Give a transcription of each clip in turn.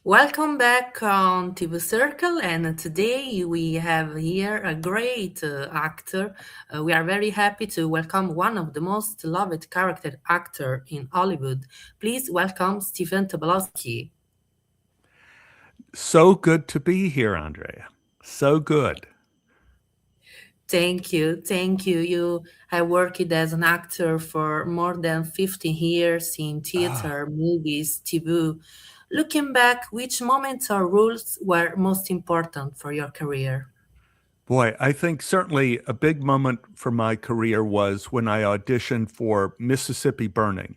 Welcome back on TvCircle, and today we have here a great actor. We are very happy to welcome one of the most loved character actor in Hollywood. Please welcome Stephen Tobolowsky. So good to be here, Andrea. So good. Thank you. You have worked as an actor for more than 15 years in Ah, theater, movies, TV. Looking back, which moments or roles were most important for your career? boy, I think certainly a big moment for my career was when I auditioned for Mississippi Burning.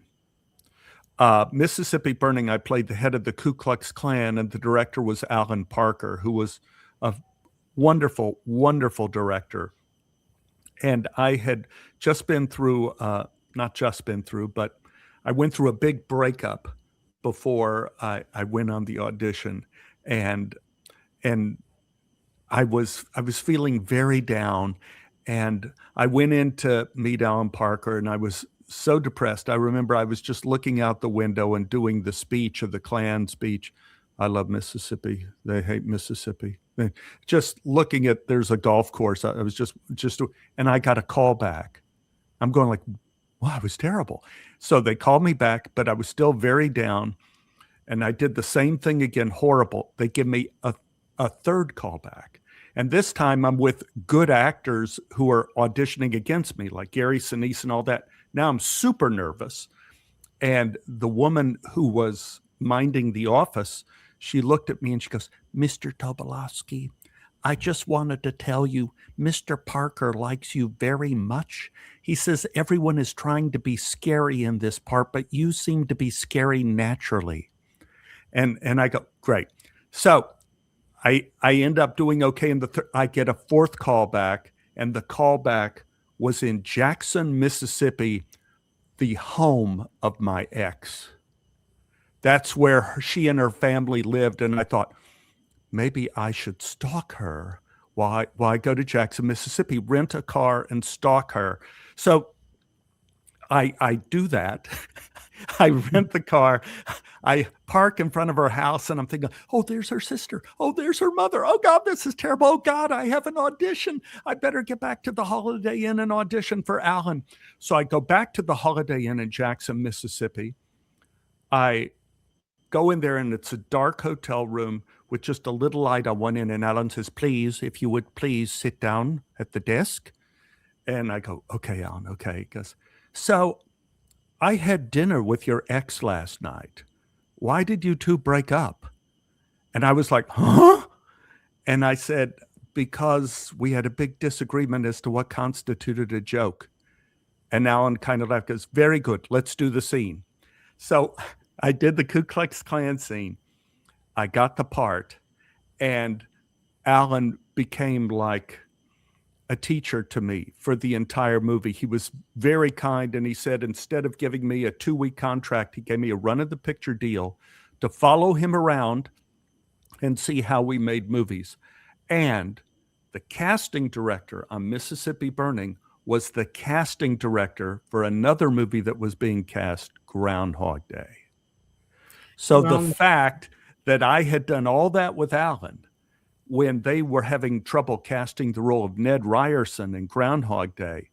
Mississippi Burning, I played the head of the Ku Klux Klan, and the director was Alan Parker, who was a wonderful, wonderful director. And I had just been through, not just been through, but I went through a big breakup before I went on the audition. And and I was feeling very down, and I went in to meet Alan Parker, and I was so depressed. I remember I was just looking out the window and doing the speech of the Klan speech. I love Mississippi. They hate Mississippi. Just looking at there's a golf course. I was just and I got a call back. I'm going like, wow, I was terrible. So they called me back, but I was still very down, and I did the same thing again, horrible. They give me a third callback. And this time I'm with good actors who are auditioning against me, like Gary Sinise and all that. Now I'm super nervous. And the woman who was minding the office, she looked at me and she goes, Mr. Tobolowsky, I just wanted to tell you, Mr. Parker likes you very much. He says everyone is trying to be scary in this part, but you seem to be scary naturally. And I go, great. So I end up doing okay in I get a fourth callback, and the callback was in Jackson, Mississippi, the home of my ex. That's where she and her family lived, and I thought maybe I should stalk her while I go to Jackson, Mississippi, rent a car and stalk her. So I do that. I rent the car. I park in front of her house, and I'm thinking, oh, there's her sister. Oh, there's her mother. Oh, God, this is terrible. Oh, God, I have an audition. I better get back to the Holiday Inn and audition for Alan. So I go back to the Holiday Inn in Jackson, Mississippi. I go in there, and it's a dark hotel room with just a little light on one end. And Alan says, please, if you would please sit down at the desk. And I go, okay, Alan, okay. He goes, so I had dinner with your ex last night. Why did you two break up? And I was like, huh? And I said, because we had a big disagreement as to what constituted a joke. And Alan kind of laughed, goes, very good, let's do the scene. So I did the Ku Klux Klan scene. I got the part, and Alan became like a teacher to me for the entire movie. He was very kind, and he said instead of giving me a 2-week contract, he gave me a run of the picture deal to follow him around and see how we made movies. And the casting director on Mississippi Burning was the casting director for another movie that was being cast, Groundhog Day. So the Ground fact that I had done all that with Alan when they were having trouble casting the role of Ned Ryerson in Groundhog Day,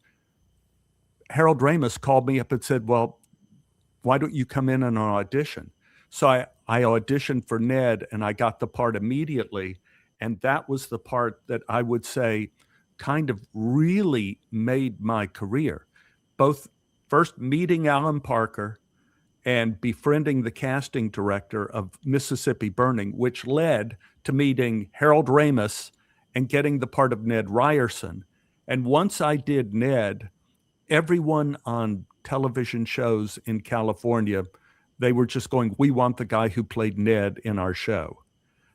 Harold Ramis called me up and said, well, why don't you come in on an audition? So I auditioned for Ned, and I got the part immediately. And that was the part that I would say kind of really made my career. Both first meeting Alan Parker and befriending the casting director of Mississippi Burning, which led to meeting Harold Ramis and getting the part of Ned Ryerson. And once I did Ned, everyone on television shows in California, they were just going, we want the guy who played Ned in our show.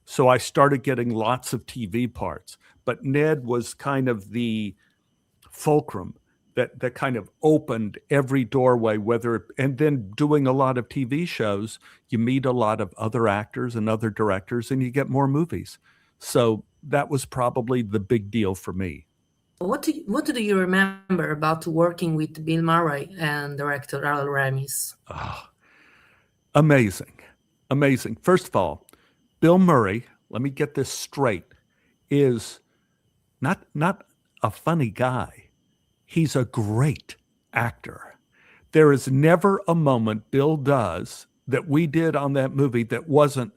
So I started getting lots of TV parts. But Ned was kind of the fulcrum that kind of opened every doorway, and then doing a lot of TV shows, you meet a lot of other actors and other directors, and you get more movies. So that was probably the big deal for me. what do you remember about working with Bill Murray and director Harold Ramis? Oh, amazing. Amazing. First of all, Bill Murray, let me get this straight, is not a funny guy. He's a great actor. There is never a moment Bill does that we did on that movie that wasn't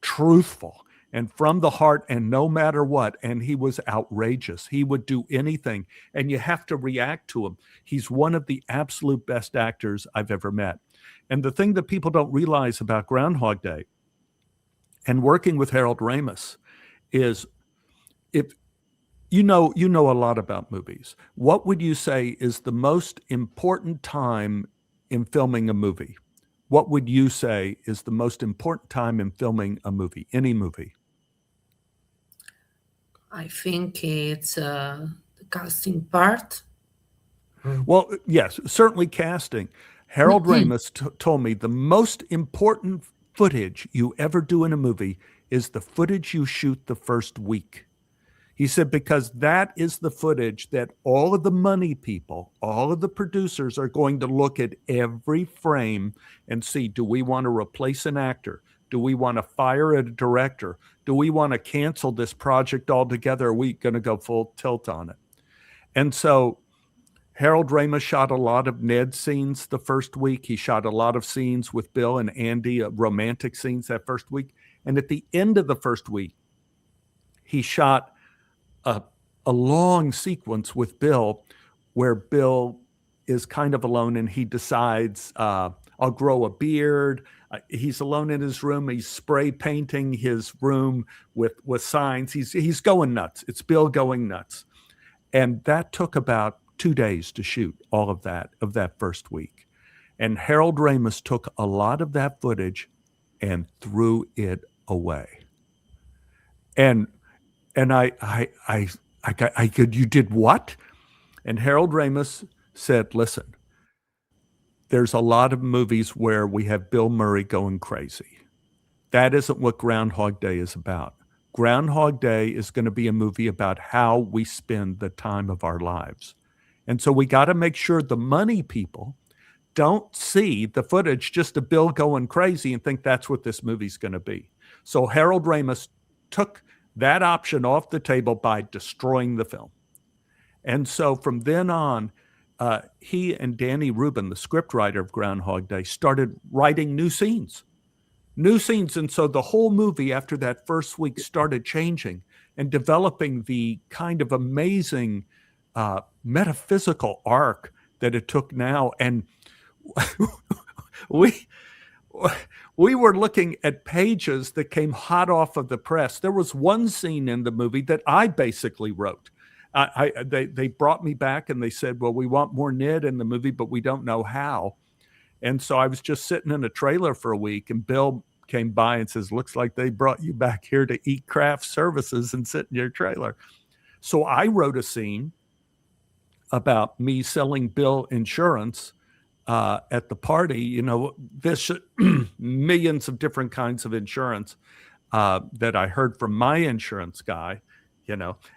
truthful and from the heart and no matter what. And he was outrageous. He would do anything, and you have to react to him. He's one of the absolute best actors I've ever met. And the thing that people don't realize about Groundhog Day and working with Harold Ramis is, if you know a lot about movies, what would you say is the most important time in filming a movie? What would you say is the most important time in filming a movie, any movie? I think it's the casting part. Well, yes, certainly casting. Harold Ramis told me the most important footage you ever do in a movie is the footage you shoot the first week. He said, because that is the footage that all of the money people, all of the producers are going to look at every frame and see, do we want to replace an actor? Do we want to fire a director? Do we want to cancel this project altogether? Are we going to go full tilt on it? And so Harold Ramis shot a lot of Ned scenes the first week. He shot a lot of scenes with Bill and Andy, romantic scenes that first week. And at the end of the first week, he shot a long sequence with Bill where Bill is kind of alone and he decides, I'll grow a beard. He's alone in his room. He's spray painting his room with signs. He's going nuts. It's Bill going nuts. And that took about 2 days to shoot all of that first week. And Harold Ramis took a lot of that footage and threw it away. And I could, you did what? And Harold Ramis said, listen, there's a lot of movies where we have Bill Murray going crazy. That isn't what Groundhog Day is about. Groundhog Day is going to be a movie about how we spend the time of our lives. And so we got to make sure the money people don't see the footage just of Bill going crazy and think that's what this movie's going to be. So Harold Ramis took that option off the table by destroying the film. And so from then on, he and Danny Rubin, the scriptwriter of Groundhog Day, started writing new scenes. And so the whole movie after that first week started changing and developing the kind of amazing metaphysical arc that it took now. And we were looking at pages that came hot off of the press. There was one scene in the movie that I basically wrote. They brought me back and they said, well, we want more Ned in the movie, but we don't know how. And so I was just sitting in a trailer for a week, and Bill came by and says, looks like they brought you back here to eat craft services and sit in your trailer. So I wrote a scene about me selling Bill insurance at the party. This millions of different kinds of insurance that I heard from my insurance guy,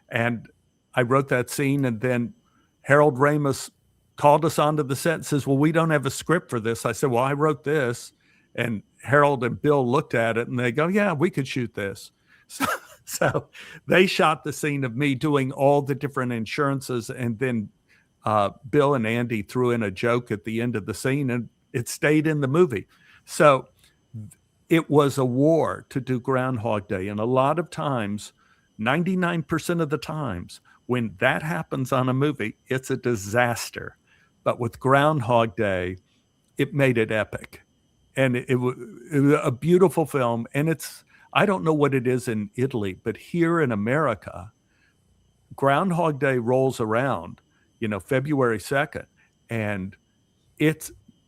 and I wrote that scene. And then Harold Ramis called us onto the set and says, well, we don't have a script for this. I said, well, I wrote this. And Harold and Bill looked at it and they go, yeah, we could shoot this. So they shot the scene of me doing all the different insurances. And then Bill and Andy threw in a joke at the end of the scene, and it stayed in the movie. So it was a war to do Groundhog Day. And a lot of times, 99% of the times, when that happens on a movie, it's a disaster. But with Groundhog Day, it made it epic. And it was a beautiful film. And I don't know what it is in Italy, but here in America, Groundhog Day rolls around, February 2nd. And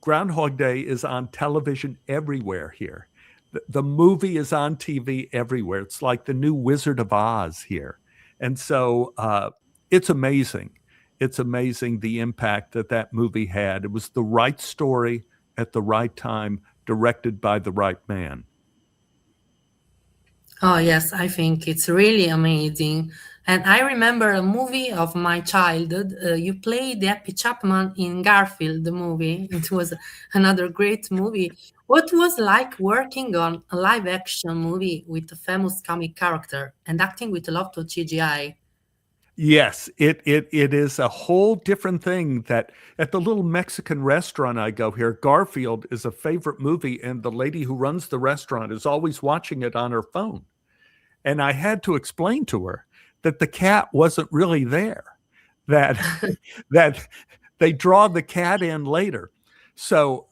Groundhog Day is on television everywhere here. The movie is on TV everywhere. It's like the new Wizard of Oz here. And so it's amazing. It's amazing the impact that movie had. It was the right story at the right time, directed by the right man. Oh, yes, I think it's really amazing And I remember a movie of my childhood. You played Happy Chapman in Garfield, the movie. It was another great movie. What was like working on a live action movie with a famous comic character and acting with a lot of CGI? Yes, it is a whole different thing. That at the little Mexican restaurant I go here, Garfield is a favorite movie, and the lady who runs the restaurant is always watching it on her phone. And I had to explain to her that the cat wasn't really there, that that they draw the cat in later. So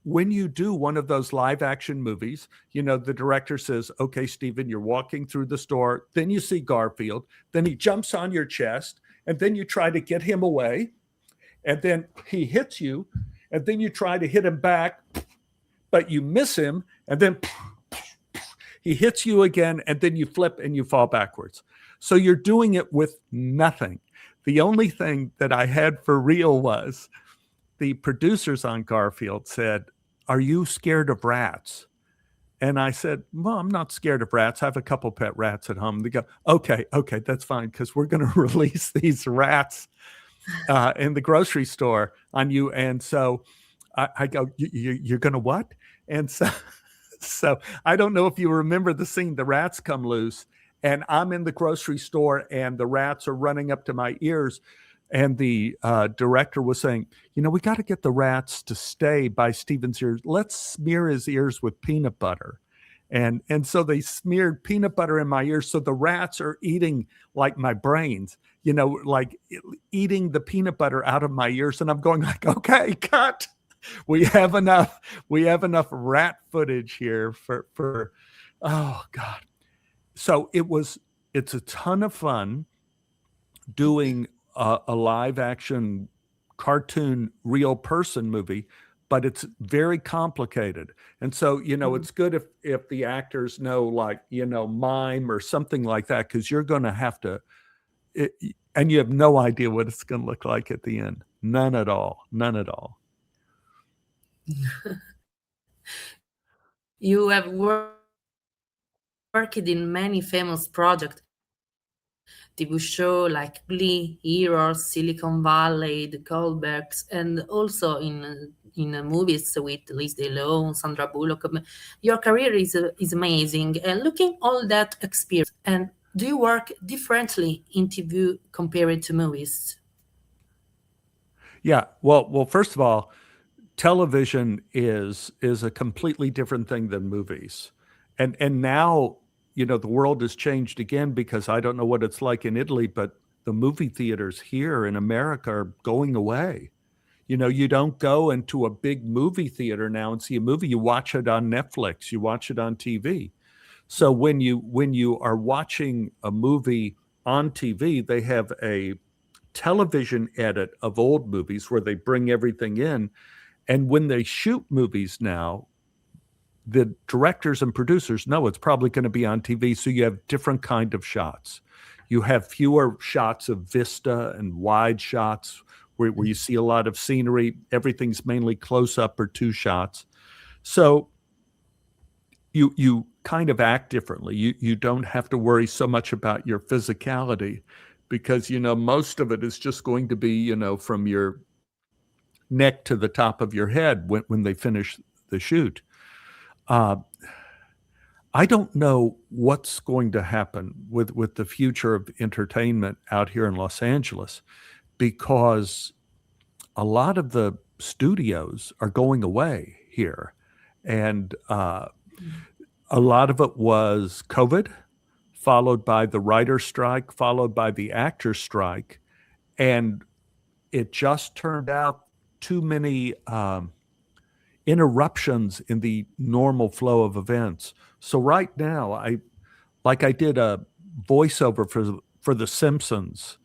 when you do one of those live action movies, the director says, "Okay, Stephen, you're walking through the store, then you see Garfield, then he jumps on your chest, and then you try to get him away, and then he hits you, and then you try to hit him back, but you miss him, and then he hits you again, and then you flip and you fall backwards." So you're doing it with nothing. The only thing that I had for real was the producers on Garfield said, "Are you scared of rats?" And I said, "Well, I'm not scared of rats. I have a couple pet rats at home." They go, okay, that's fine, because we're going to release these rats in the grocery store on you. And so I go, "You're going to what?" And so I don't know if you remember the scene. The rats come loose, and I'm in the grocery store, and the rats are running up to my ears. And the director was saying, "We got to get the rats to stay by Stephen's ears. Let's smear his ears with peanut butter." And so they smeared peanut butter in my ears. So the rats are eating like my brains, like eating the peanut butter out of my ears. And I'm going like, "Okay, cut. We have enough. We have enough rat footage here for oh God." So it's a ton of fun doing a live action cartoon real person movie, but it's very complicated. And so, it's good if the actors know, like, mime or something like that, because you're going to have to, and you have no idea what it's going to look like at the end. None at all. None at all. You have worked in many famous projects, TV show like Glee, Heroes, Silicon Valley, The Goldbergs, and also in movies with Liz DeLow, Sandra Bullock. Your career is amazing, and looking all that experience. And do you work differently in TV compared to movies? Yeah. Well, first of all, television is a completely different thing than movies. And now, the world has changed again, because I don't know what it's like in Italy, but the movie theaters here in America are going away. You don't go into a big movie theater now and see a movie. You watch it on Netflix, you watch it on TV. So when you are watching a movie on TV, they have a television edit of old movies where they bring everything in. And when they shoot movies now, the directors and producers know it's probably going to be on TV, so you have different kind of shots. You have fewer shots of vista and wide shots where you see a lot of scenery. Everything's mainly close up or two shots. So you kind of act differently. You don't have to worry so much about your physicality, because most of it is just going to be from your neck to the top of your head when they finish the shoot. Uh, I don't know what's going to happen with the future of entertainment out here in Los Angeles, because a lot of the studios are going away here. And a lot of it was COVID, followed by the writer's strike, followed by the actor's strike. And it just turned out too many interruptions in the normal flow of events. So right now, I did a voiceover for The Simpsons,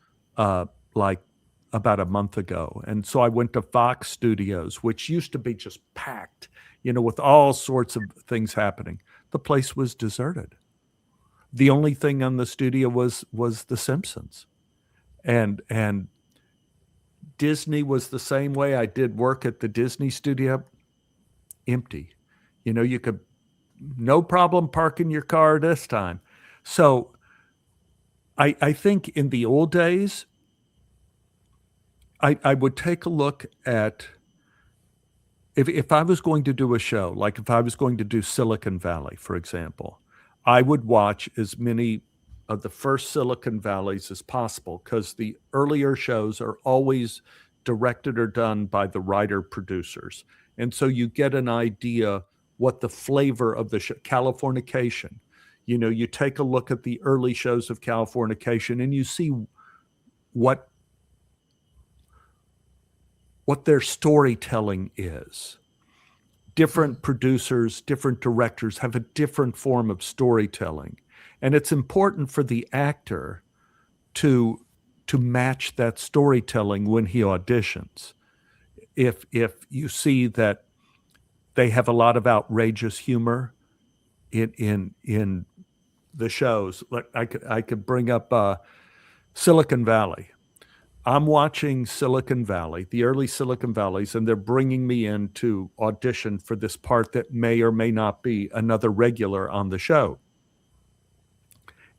like about a month ago, and so I went to Fox Studios, which used to be just packed, with all sorts of things happening. The place was deserted. The only thing on the studio was The Simpsons, and Disney was the same way. I did work at the Disney studio, empty. You could no problem parking your car this time. So I think in the old days, I would take a look at if I was going to do a show, like if I was going to do Silicon Valley, for example, I would watch as many of the first Silicon Valleys as possible because the earlier shows are always directed or done by the writer producers. And so you get an idea what the flavor of the show, Californication. You take a look at the early shows of Californication and you see what their storytelling is. Different producers, different directors have a different form of storytelling. And it's important for the actor to match that storytelling when he auditions. If you see that they have a lot of outrageous humor in the shows, like I could bring up Silicon Valley. I'm watching Silicon Valley, the early Silicon Valleys, and they're bringing me in to audition for this part that may or may not be another regular on the show.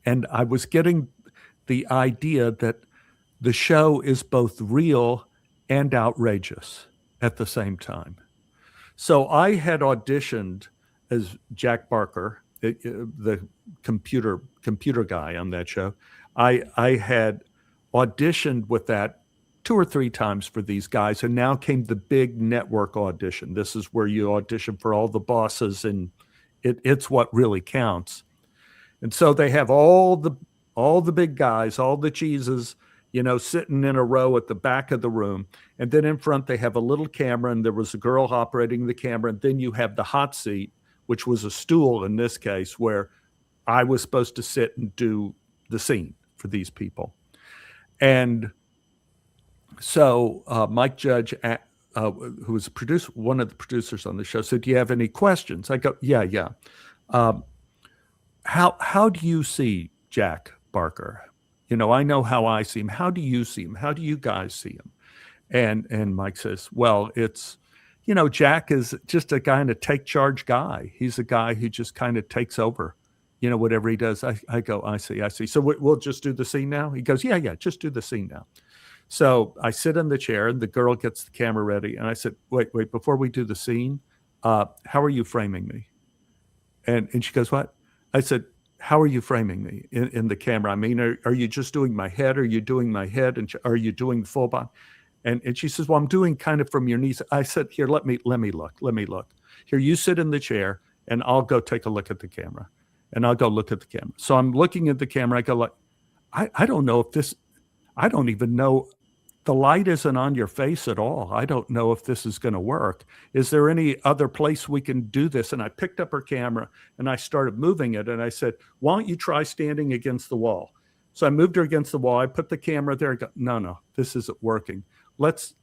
And I was getting the idea that the show is both real and outrageous at the same time. So I had auditioned as Jack Barker, the computer guy on that show. I had auditioned with that 2 or 3 times for these guys, and now came the big network audition. This is where you audition for all the bosses, and it's what really counts. And so they have all the big guys, all the cheeses, sitting in a row at the back of the room. And then in front, they have a little camera, and there was a girl operating the camera. And then you have the hot seat, which was a stool in this case, where I was supposed to sit and do the scene for these people. And so Mike Judge, who was a producer, one of the producers on the show, said, "Do you have any questions?" I go, "Yeah." How do you see Jack Barker? I know how I see him. How do you see him? How do you guys see him? And Mike says, "Well, it's, Jack is just a kind of take charge guy. He's a guy who just kind of takes over, whatever he does." I go, I see. So we'll just do the scene now? He goes, yeah, just do the scene now. So I sit in the chair, and the girl gets the camera ready. And I said, wait, before we do the scene, how are you framing me? And she goes, what? I said, how are you framing me in the camera? I mean, are you just doing my head? Are you doing my head? And are you doing the full body? And she says, well, I'm doing kind of from your knees. I said, here, let me look. Here, you sit in the chair, and I'll go take a look at the camera. And I'll go look at the camera. So I'm looking at the camera. I go like, I don't know if this, I don't even know. The light isn't on your face at all. I don't know if this is going to work. Is there any other place we can do this? And I picked up her camera and I started moving it. And I said, why don't you try standing against the wall? So I moved her against the wall. I put the camera there. I go, no, this isn't working. Let's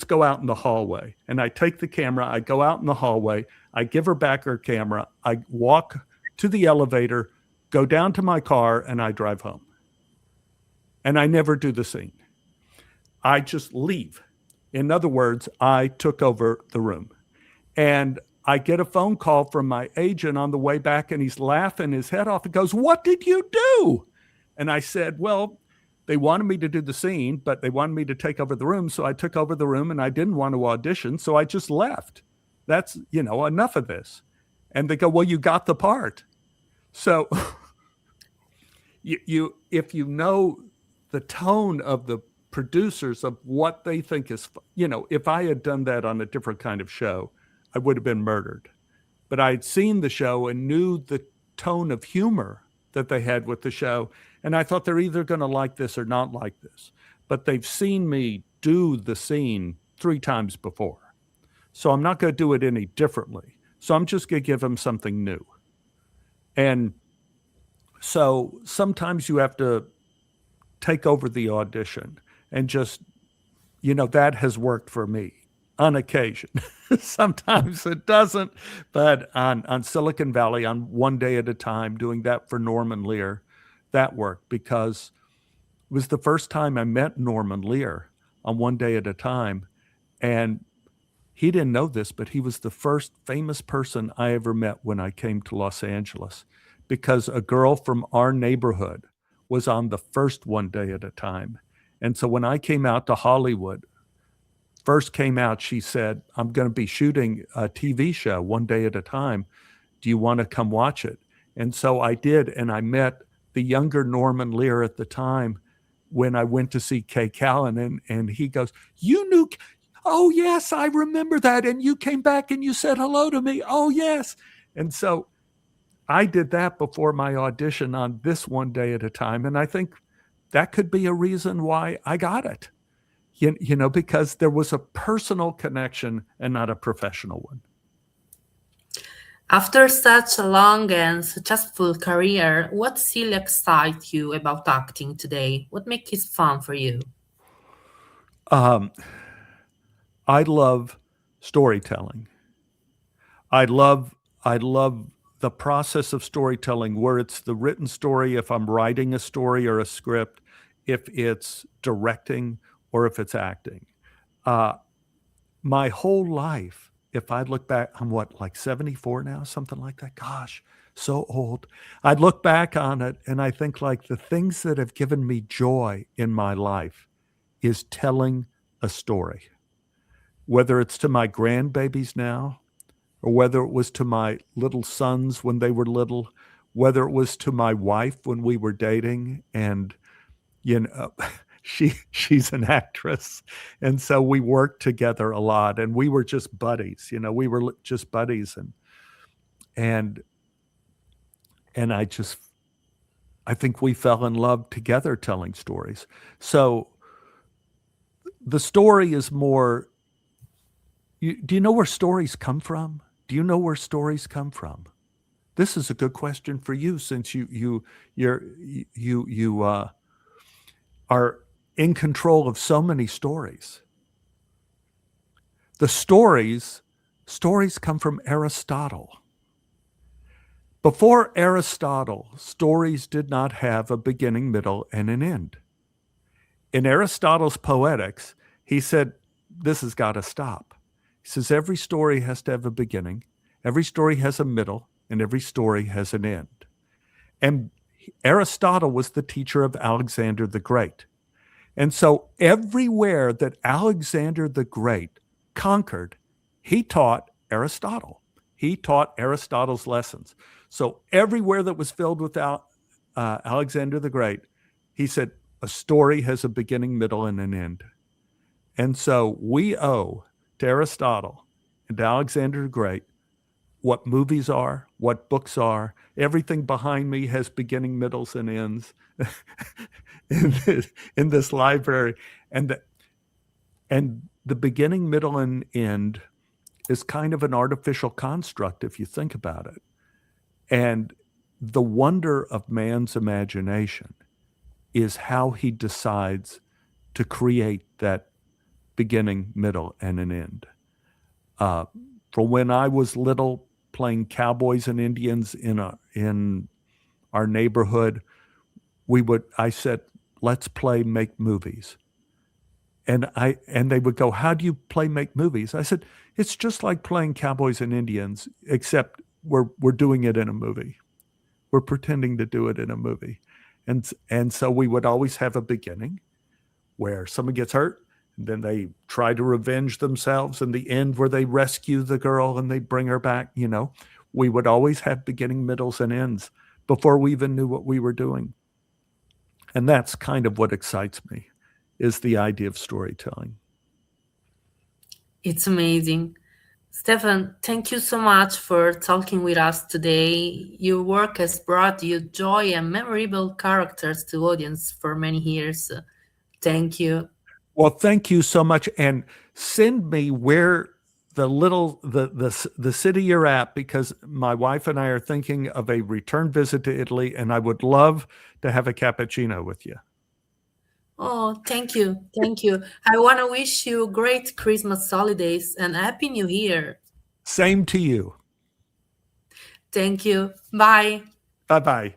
go out in the hallway. And I take the camera. I go out in the hallway. I give her back her camera. I walk to the elevator, go down to my car, and I drive home. And I never do the scene. I just leave. In other words, I took over the room. And I get a phone call from my agent on the way back, and he's laughing his head off and goes, what did you do? And I said, well, they wanted me to do the scene, but they wanted me to take over the room. So I took over the room, and I didn't want to audition. So I just left. That's, enough of this. And they go, well, you got the part. So if you know the tone of the producers of what they think is, if I had done that on a different kind of show, I would have been murdered. But I had seen the show and knew the tone of humor that they had with the show. And I thought they're either going to like this or not like this. But they've seen me do the scene 3 times before. So I'm not going to do it any differently. So I'm just going to give them something new. And so sometimes you have to take over the audition and just, that has worked for me on occasion. Sometimes it doesn't, but on Silicon Valley, on One Day at a Time, doing that for Norman Lear, that worked because it was the first time I met Norman Lear on One Day at a Time. And he didn't know this, but he was the first famous person I ever met when I came to Los Angeles, because a girl from our neighborhood was on the first One Day at a Time. And so when I came out to Hollywood, first came out, she said, I'm going to be shooting a TV show One Day at a Time. Do you want to come watch it? And so I did. And I met the younger Norman Lear at the time when I went to see Kay Callan. And he goes, you knew, oh, yes, I remember that. And you came back and you said hello to me. Oh, yes. And so I did that before my audition on this One Day at a Time. And I think that could be a reason why I got it, because there was a personal connection and not a professional one. After such a long and successful career, what still excites you about acting today? What makes it fun for you? I love storytelling. I love the process of storytelling, where it's the written story, if I'm writing a story or a script, if it's directing, or if it's acting. My whole life, if I look back, I'm like 74 now, something like that. Gosh, so old. I'd look back on it and I think like the things that have given me joy in my life is telling a story, whether it's to my grandbabies now, or whether it was to my little sons when they were little, whether it was to my wife when we were dating. And, she's an actress. And so we worked together a lot, and we were just buddies, we were just buddies. And I think we fell in love together telling stories. So the story is more, do you know where stories come from? Do you know where stories come from? This is a good question for you, since you are in control of so many stories. The stories come from Aristotle. Before Aristotle, stories did not have a beginning, middle, and an end. In Aristotle's Poetics, he said, this has got to stop. He says, every story has to have a beginning, every story has a middle, and every story has an end. And Aristotle was the teacher of Alexander the Great. And so everywhere that Alexander the Great conquered, he taught Aristotle. He taught Aristotle's lessons. So everywhere that was filled with Alexander the Great, he said, a story has a beginning, middle, and an end. And so we owe to Aristotle and to Alexander the Great what movies are, what books are. Everything behind me has beginning, middles, and ends in this library. And the beginning, middle, and end is kind of an artificial construct if you think about it. And the wonder of man's imagination is how he decides to create that beginning, middle, and an end. From when I was little, playing cowboys and Indians in our neighborhood, I said, let's play make movies. And they would go, how do you play make movies? I said, it's just like playing cowboys and Indians, except we're doing it in a movie. We're pretending to do it in a movie. And so we would always have a beginning where someone gets hurt, and then they try to revenge themselves, and the end where they rescue the girl and they bring her back. We would always have beginning, middles, and ends before we even knew what we were doing. And that's kind of what excites me, is the idea of storytelling. It's amazing. Stephen, thank you so much for talking with us today. Your work has brought you joy and memorable characters to audience for many years. Thank you. Well, thank you so much. And send me where the city you're at, because my wife and I are thinking of a return visit to Italy, and I would love to have a cappuccino with you. Oh, thank you. Thank you. I want to wish you great Christmas holidays and Happy New Year. Same to you. Thank you. Bye. Bye-bye.